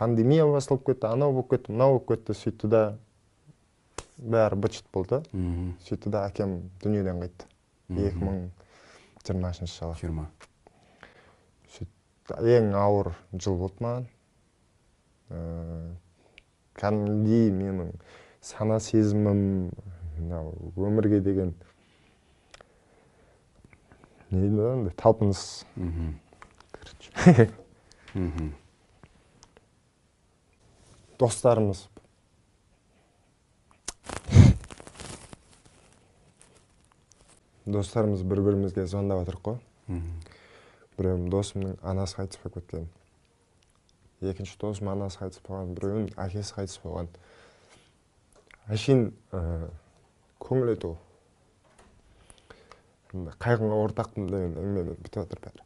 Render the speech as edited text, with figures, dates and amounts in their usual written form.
пандемия басылып кетті, анау болып кетті, мынау болып кетті, сөйтті да бәрі быт-шыт болды. Сөйтті да әкем дүниеден қайтты. 2020 жылы. 20. Ең ауыр жыл болды маған. Кәдімгідей менің сана сезімім, өмірге деген талпыныс. Достарымыз бір-бірімізге звондап отырық қой. Біреуім досымның анасы қайтыс болып кеткен. Екінші досым анасы қайтыс болған, біреуінің әкесі қайтыс болған. Әшейін көңіл айту. Қайғыңа ортақпын деген әңгімемен бітіп отыр бәрі.